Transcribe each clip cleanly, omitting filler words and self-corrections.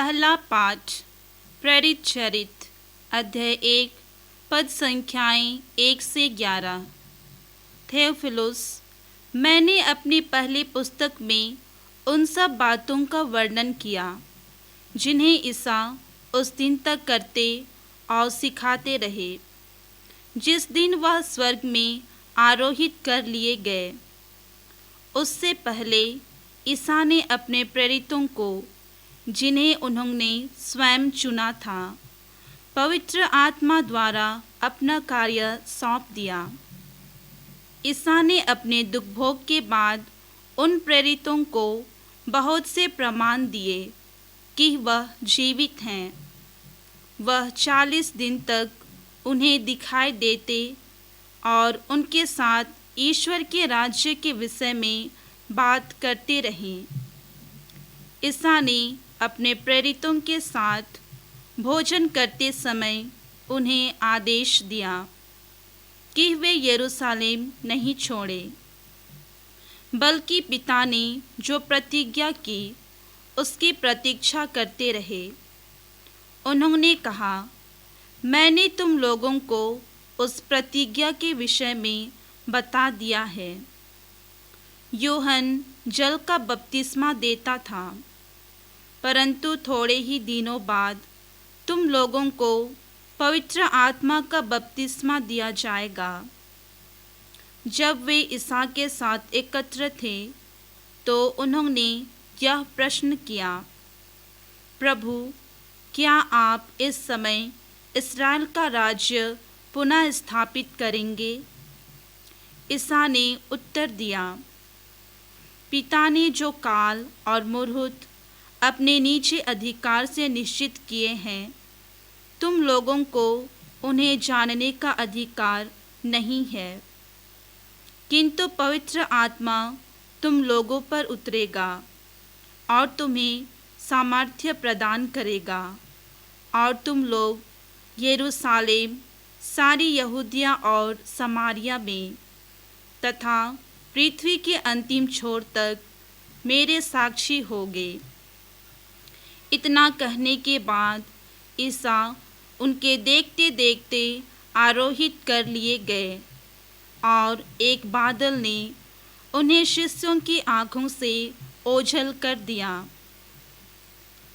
पहला पाठ प्रेरित चरित अध्याय 1 पद संख्याएं 1 से 11। थियोफिलुस, मैंने अपनी पहली पुस्तक में उन सब बातों का वर्णन किया जिन्हें ईसा उस दिन तक करते और सिखाते रहे जिस दिन वह स्वर्ग में आरोहित कर लिए गए। उससे पहले ईसा ने अपने प्रेरितों को, जिन्हें उन्होंने स्वयं चुना था, पवित्र आत्मा द्वारा अपना कार्य सौंप दिया। ईसा ने अपने दुख भोग के बाद उन प्रेरितों को बहुत से प्रमाण दिए कि वह जीवित हैं। वह 40 दिन तक उन्हें दिखाई देते और उनके साथ ईश्वर के राज्य के विषय में बात करते रहे। ईसा ने अपने प्रेरितों के साथ भोजन करते समय उन्हें आदेश दिया कि वे यरूशलेम नहीं छोड़े, बल्कि पिता ने जो प्रतिज्ञा की उसकी प्रतीक्षा करते रहे। उन्होंने कहा, मैंने तुम लोगों को उस प्रतिज्ञा के विषय में बता दिया है। यूहन्ना जल का बपतिस्मा देता था, परंतु थोड़े ही दिनों बाद तुम लोगों को पवित्र आत्मा का बपतिस्मा दिया जाएगा। जब वे ईसा के साथ एकत्र थे तो उन्होंने यह प्रश्न किया, प्रभु, क्या आप इस समय इस्राएल का राज्य पुनः स्थापित करेंगे? ईसा ने उत्तर दिया, पिता ने जो काल और मुहूर्त अपने नीचे अधिकार से निश्चित किए हैं, तुम लोगों को उन्हें जानने का अधिकार नहीं है, किंतु पवित्र आत्मा तुम लोगों पर उतरेगा और तुम्हें सामर्थ्य प्रदान करेगा और तुम लोग यरूशलेम, सारी यहूदिया और समारिया में तथा पृथ्वी के अंतिम छोर तक मेरे साक्षी होगे। इतना कहने के बाद ईसा उनके देखते देखते आरोहित कर लिए गए और एक बादल ने उन्हें शिष्यों की आंखों से ओझल कर दिया।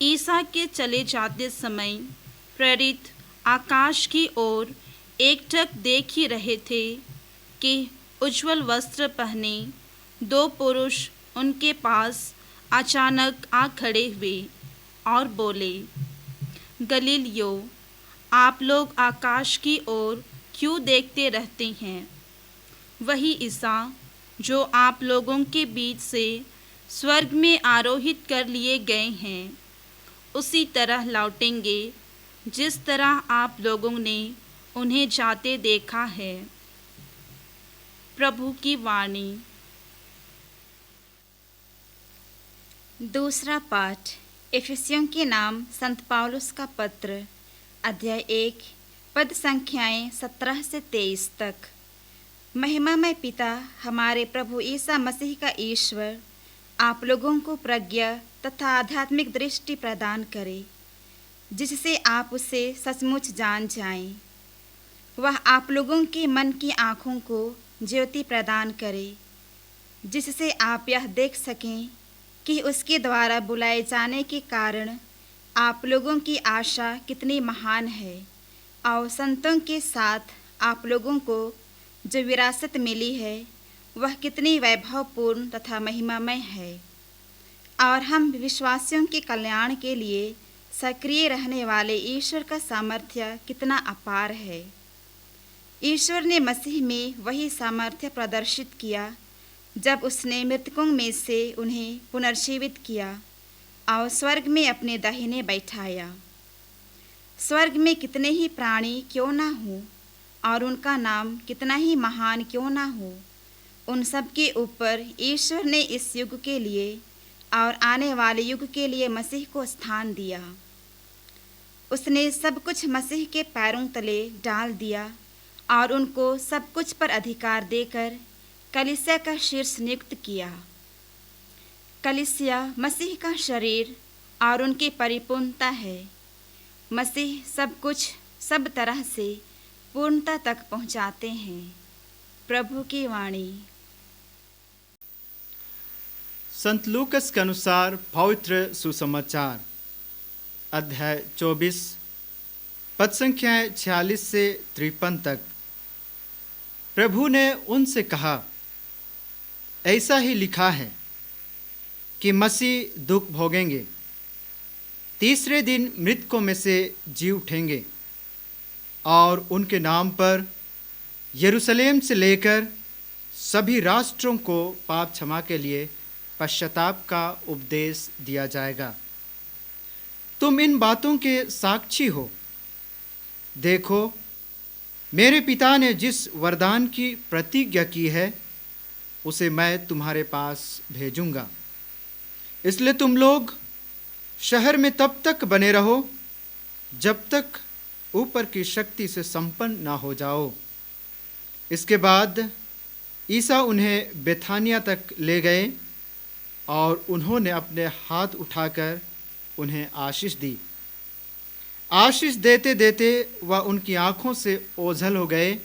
ईसा के चले जाते समय प्रेरित आकाश की ओर एकटक देख ही रहे थे कि उज्ज्वल वस्त्र पहने 2 पुरुष उनके पास अचानक आ खड़े हुए और बोले, गलीलियो, आप लोग आकाश की ओर क्यों देखते रहते हैं? वही ईसा जो आप लोगों के बीच से स्वर्ग में आरोहित कर लिए गए हैं, उसी तरह लौटेंगे जिस तरह आप लोगों ने उन्हें जाते देखा है। प्रभु की वाणी। दूसरा पाठ इफिसियों के नाम संत पौलुस का पत्र अध्याय 1 पद संख्याएं 17 से 23 तक। महिमामय पिता हमारे प्रभु ईसा मसीह का ईश्वर आप लोगों को प्रज्ञा तथा आध्यात्मिक दृष्टि प्रदान करे, जिससे आप उसे सचमुच जान जाएं। वह आप लोगों के मन की आँखों को ज्योति प्रदान करे, जिससे आप यह देख सकें कि उसके द्वारा बुलाए जाने के कारण आप लोगों की आशा कितनी महान है और संतों के साथ आप लोगों को जो विरासत मिली है वह कितनी वैभवपूर्ण तथा महिमामय है। और हम विश्वासियों के कल्याण के लिए सक्रिय रहने वाले ईश्वर का सामर्थ्य कितना अपार है। ईश्वर ने मसीह में वही सामर्थ्य प्रदर्शित किया जब उसने मृतकों में से उन्हें पुनर्जीवित किया और स्वर्ग में अपने दाहिने बैठाया। स्वर्ग में कितने ही प्राणी क्यों ना हो और उनका नाम कितना ही महान क्यों ना हो, उन सब के ऊपर ईश्वर ने इस युग के लिए और आने वाले युग के लिए मसीह को स्थान दिया। उसने सब कुछ मसीह के पैरों तले डाल दिया और उनको सब कुछ पर अधिकार देकर कलीसिया का शीर्ष नियुक्त किया। कलीसिया मसीह का शरीर और उनकी परिपूर्णता है। मसीह सब कुछ सब तरह से पूर्णता तक पहुंचाते हैं। प्रभु की वाणी। संत लूकस के अनुसार पवित्र सुसमाचार अध्याय 24 पद संख्याएं 46 से 53 तक। प्रभु ने उनसे कहा, ऐसा ही लिखा है कि मसीह दुख भोगेंगे, तीसरे दिन मृतकों में से जी उठेंगे और उनके नाम पर यरूशलेम से लेकर सभी राष्ट्रों को पाप क्षमा के लिए पश्चाताप का उपदेश दिया जाएगा। तुम इन बातों के साक्षी हो। देखो, मेरे पिता ने जिस वरदान की प्रतिज्ञा की है उसे मैं तुम्हारे पास भेजूंगा। इसलिए तुम लोग शहर में तब तक बने रहो जब तक ऊपर की शक्ति से संपन्न ना हो जाओ। इसके बाद ईसा उन्हें बेथानिया तक ले गए और उन्होंने अपने हाथ उठाकर उन्हें आशीष दी। आशीष देते देते वह उनकी आँखों से ओझल हो गए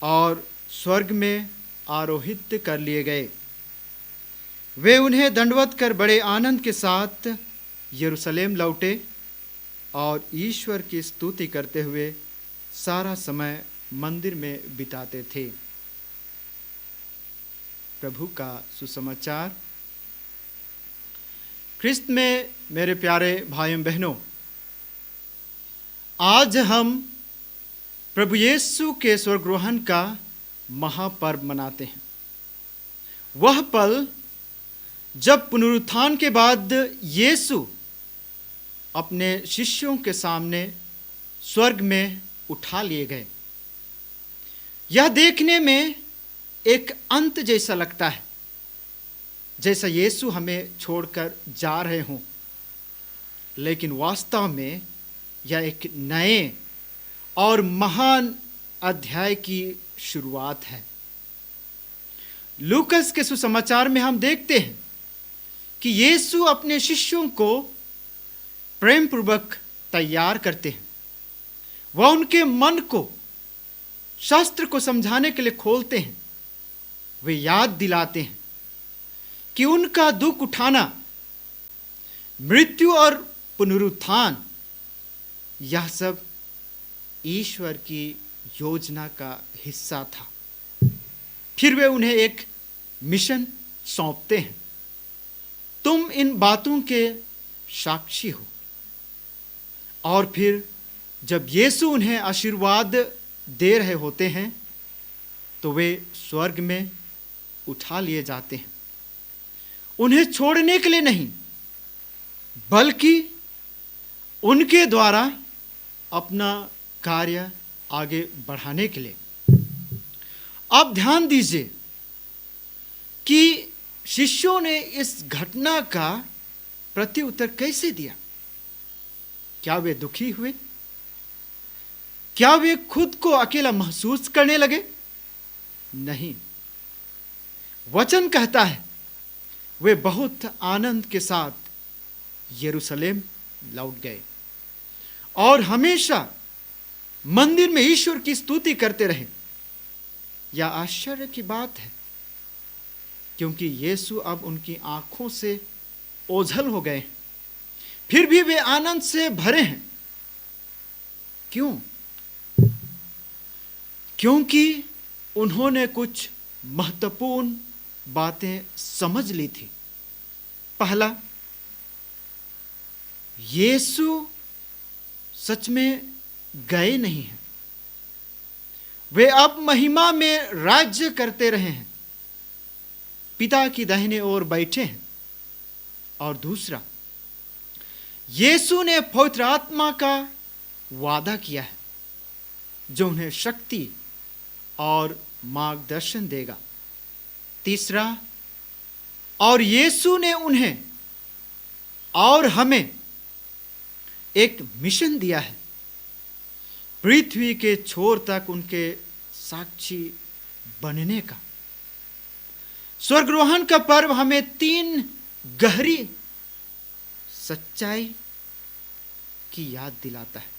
और स्वर्ग में आरोहित कर लिए गए। वे उन्हें दंडवत कर बड़े आनंद के साथ यरूशलेम लौटे और ईश्वर की स्तुति करते हुए सारा समय मंदिर में बिताते थे। प्रभु का सुसमाचार। ख्रिस्त में मेरे प्यारे भाइयों बहनों, आज हम प्रभु यीशु के स्वर्गरोहण का महापर्व मनाते हैं। वह पल जब पुनरुत्थान के बाद यीशु अपने शिष्यों के सामने स्वर्ग में उठा लिए गए। यह देखने में एक अंत जैसा लगता है, जैसा यीशु हमें छोड़कर जा रहे हों, लेकिन वास्तव में यह एक नए और महान अध्याय की शुरुआत है। लूकस के सुसमाचार में हम देखते हैं कि यीशु अपने शिष्यों को प्रेम पूर्वक तैयार करते हैं। वह उनके मन को शास्त्र को समझाने के लिए खोलते हैं। वे याद दिलाते हैं कि उनका दुख उठाना, मृत्यु और पुनरुत्थान, यह सब ईश्वर की योजना का हिस्सा था। फिर वे उन्हें एक मिशन सौंपते हैं। तुम इन बातों के साक्षी हो। और फिर जब यीशु उन्हें आशीर्वाद दे रहे होते हैं तो वे स्वर्ग में उठा लिए जाते हैं। उन्हें छोड़ने के लिए नहीं, बल्कि उनके द्वारा अपना कार्य आगे बढ़ाने के लिए। आप ध्यान दीजिए कि शिष्यों ने इस घटना का प्रत्युत्तर कैसे दिया। क्या वे दुखी हुए? क्या वे खुद को अकेला महसूस करने लगे? नहीं। वचन कहता है वे बहुत आनंद के साथ यरूशलेम लौट गए और हमेशा मंदिर में ईश्वर की स्तुति करते रहे। यह आश्चर्य की बात है, क्योंकि यीशु अब उनकी आंखों से ओझल हो गए, फिर भी वे आनंद से भरे हैं। क्यों? क्योंकि उन्होंने कुछ महत्वपूर्ण बातें समझ ली थी। पहला, यीशु सच में गए नहीं हैं, वे अब महिमा में राज्य करते रहे हैं, पिता की दाहिने ओर बैठे हैं। और दूसरा, यीशु ने पवित्र आत्मा का वादा किया है जो उन्हें शक्ति और मार्गदर्शन देगा। तीसरा, और यीशु ने उन्हें और हमें एक मिशन दिया है, पृथ्वी के छोर तक उनके साक्षी बनने का। स्वर्गरोहण का पर्व हमें तीन गहरी सच्चाई की याद दिलाता है।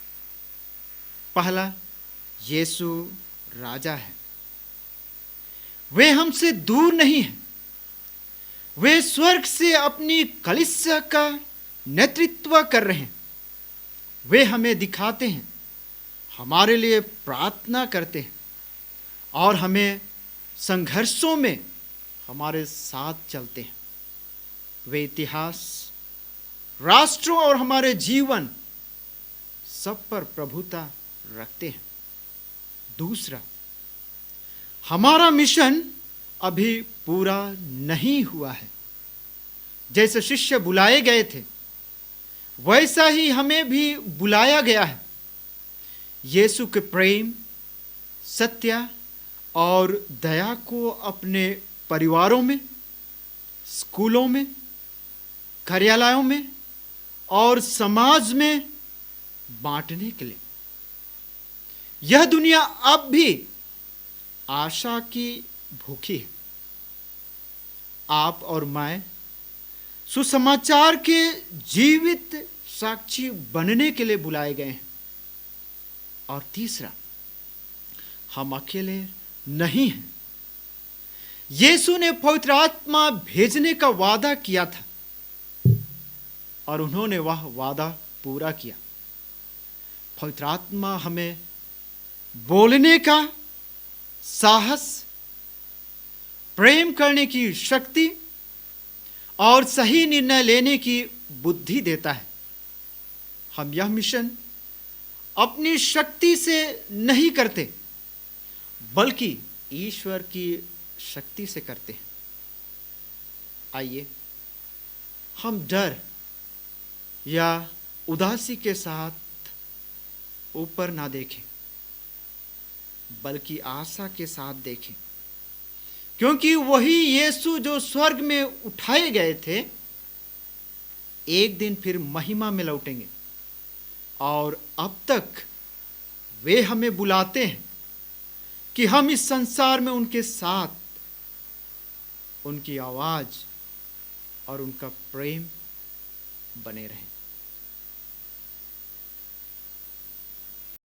पहला, यीशु राजा है। वे हमसे दूर नहीं हैं। वे स्वर्ग से अपनी कलीसिया का नेतृत्व कर रहे हैं। वे हमें दिखाते हैं, हमारे लिए प्रार्थना करते हैं और हमें संघर्षों में हमारे साथ चलते हैं। वे इतिहास, राष्ट्रों और हमारे जीवन सब पर प्रभुता रखते हैं। दूसरा, हमारा मिशन अभी पूरा नहीं हुआ है। जैसे शिष्य बुलाए गए थे, वैसा ही हमें भी बुलाया गया है। यीशु के प्रेम, सत्य और दया को अपने परिवारों में, स्कूलों में, कार्यालयों में और समाज में बांटने के लिए। यह दुनिया अब भी आशा की भूखी है। आप और मैं सुसमाचार के जीवित साक्षी बनने के लिए बुलाए गए हैं। और तीसरा, हम अकेले नहीं हैं। यीशु ने पवित्र आत्मा भेजने का वादा किया था और उन्होंने वह वादा पूरा किया। पवित्र आत्मा हमें बोलने का साहस, प्रेम करने की शक्ति और सही निर्णय लेने की बुद्धि देता है। हम यह मिशन अपनी शक्ति से नहीं करते, बल्कि ईश्वर की शक्ति से करते हैं। आइए हम डर या उदासी के साथ ऊपर ना देखें, बल्कि आशा के साथ देखें, क्योंकि वही यीशु जो स्वर्ग में उठाए गए थे, एक दिन फिर महिमा में लौटेंगे। और अब तक वे हमें बुलाते हैं कि हम इस संसार में उनके साथ, उनकी आवाज और उनका प्रेम बने रहें।